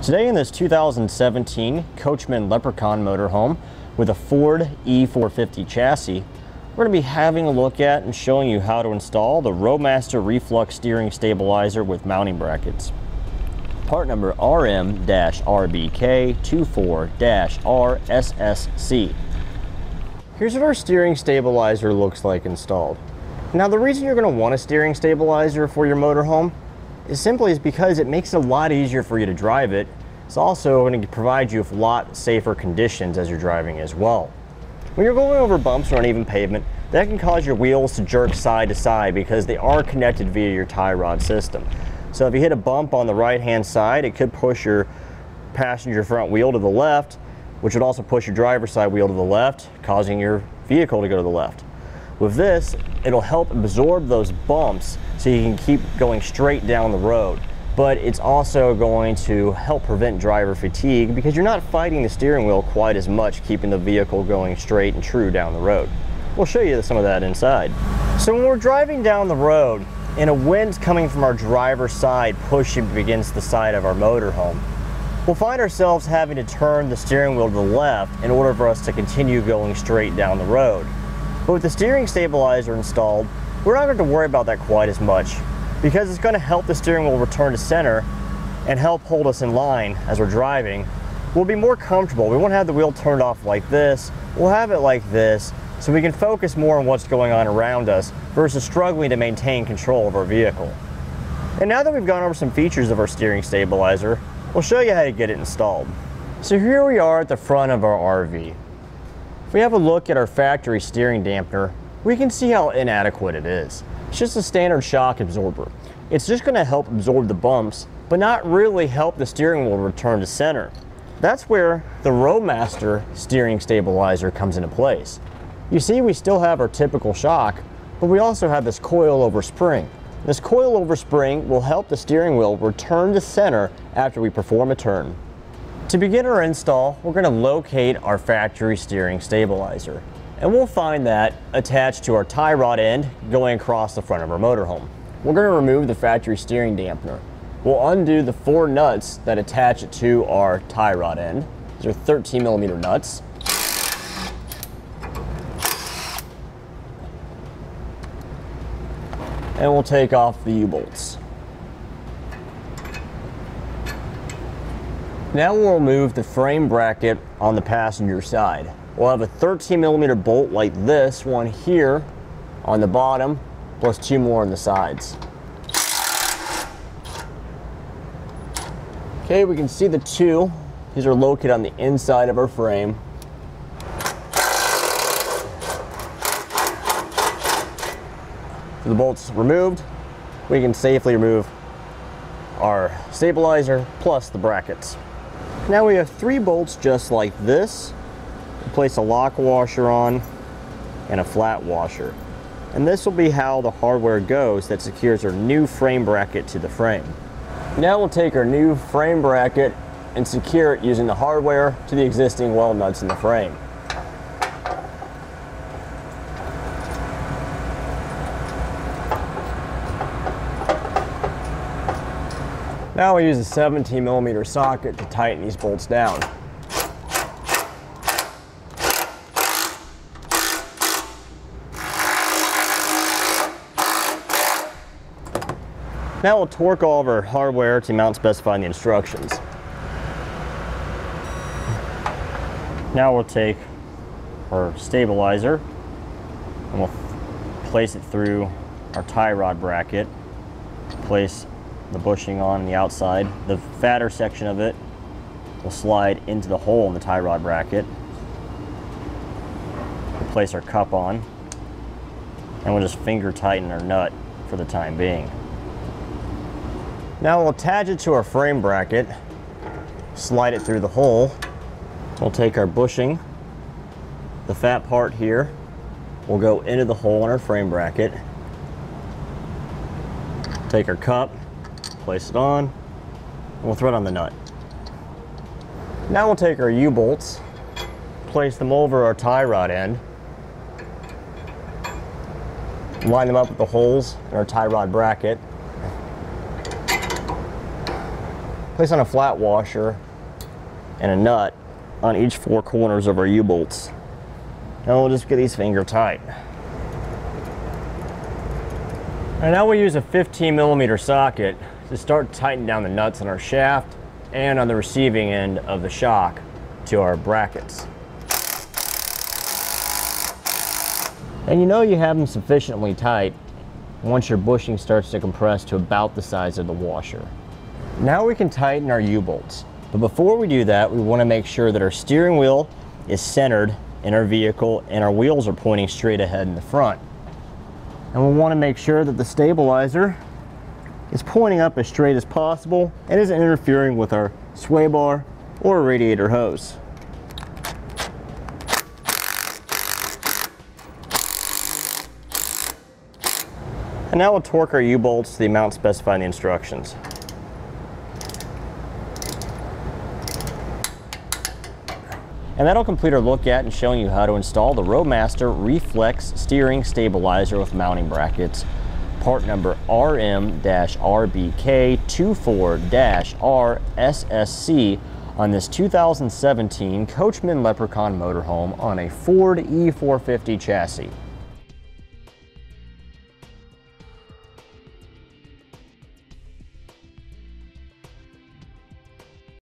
Today in this 2017 Coachmen Leprechaun Motorhome with a Ford E450 chassis, we're going to be having a look at and showing you how to install the Roadmaster Reflex Steering Stabilizer with mounting brackets. Part number RM-RBK24-RSSC. Here's what our steering stabilizer looks like installed. Now the reason you're going to want a steering stabilizer for your motorhome is because it makes it a lot easier for you to drive it. It's also going to provide you with a lot safer conditions as you're driving as well. When you're going over bumps or uneven pavement, that can cause your wheels to jerk side to side because they are connected via your tie rod system. So if you hit a bump on the right hand side, it could push your passenger front wheel to the left, which would also push your driver's side wheel to the left, causing your vehicle to go to the left. With this, it'll help absorb those bumps so you can keep going straight down the road. But it's also going to help prevent driver fatigue because you're not fighting the steering wheel quite as much, keeping the vehicle going straight and true down the road. We'll show you some of that inside. So when we're driving down the road and a wind's coming from our driver's side pushing against the side of our motorhome, we'll find ourselves having to turn the steering wheel to the left in order for us to continue going straight down the road. But with the steering stabilizer installed, we're not going to worry about that quite as much because it's going to help the steering wheel return to center and help hold us in line as we're driving. We'll be more comfortable. We won't have the wheel turned off like this. We'll have it like this so we can focus more on what's going on around us versus struggling to maintain control of our vehicle. And now that we've gone over some features of our steering stabilizer, we'll show you how to get it installed. So here we are at the front of our RV. If we have a look at our factory steering dampener, we can see how inadequate it is. It's just a standard shock absorber. It's just going to help absorb the bumps, but not really help the steering wheel return to center. That's where the Roadmaster steering stabilizer comes into place. You see, we still have our typical shock, but we also have this coil over spring. This coil over spring will help the steering wheel return to center after we perform a turn. To begin our install, we're going to locate our factory steering stabilizer. And we'll find that attached to our tie rod end going across the front of our motorhome. We're going to remove the factory steering dampener. We'll undo the 4 nuts that attach it to our tie rod end. These are 13mm nuts. And we'll take off the U-bolts. Now we'll remove the frame bracket on the passenger side. We'll have a 13mm bolt like this one here on the bottom, plus 2 more on the sides. Okay, we can see the 2. These are located on the inside of our frame. So the bolts removed, we can safely remove our stabilizer plus the brackets. Now we have 3 bolts just like this. Place a lock washer on and a flat washer, and this will be how the hardware goes that secures our new frame bracket to the frame. Now we'll take our new frame bracket and secure it using the hardware to the existing weld nuts in the frame. Now we use a 17mm socket to tighten these bolts down. Now we'll torque all of our hardware to the amount specified in the instructions. Now we'll take our stabilizer and we'll place it through our tie rod bracket, place the bushing on the outside. The fatter section of it will slide into the hole in the tie rod bracket. We'll place our cup on and we'll just finger tighten our nut for the time being. Now we'll attach it to our frame bracket, slide it through the hole. We'll take our bushing, the fat part here, will go into the hole in our frame bracket. Take our cup, place it on, and we'll thread on the nut. Now we'll take our U-bolts, place them over our tie rod end, line them up with the holes in our tie rod bracket. place on a flat washer and a nut on each 4 corners of our U-bolts. And we'll just get these finger tight. And now we use a 15mm socket to start tightening down the nuts on our shaft and on the receiving end of the shock to our brackets. And you know you have them sufficiently tight once your bushing starts to compress to about the size of the washer. Now we can tighten our U-bolts. But before we do that, we want to make sure that our steering wheel is centered in our vehicle and our wheels are pointing straight ahead in the front. And we want to make sure that the stabilizer is pointing up as straight as possible and isn't interfering with our sway bar or radiator hose. And now we'll torque our U-bolts to the amount specified in the instructions. And that'll complete our look at and showing you how to install the Roadmaster Reflex Steering Stabilizer with mounting brackets, part number RM-RBK24-RSSC on this 2017 Coachmen Leprechaun Motorhome on a Ford E450 chassis.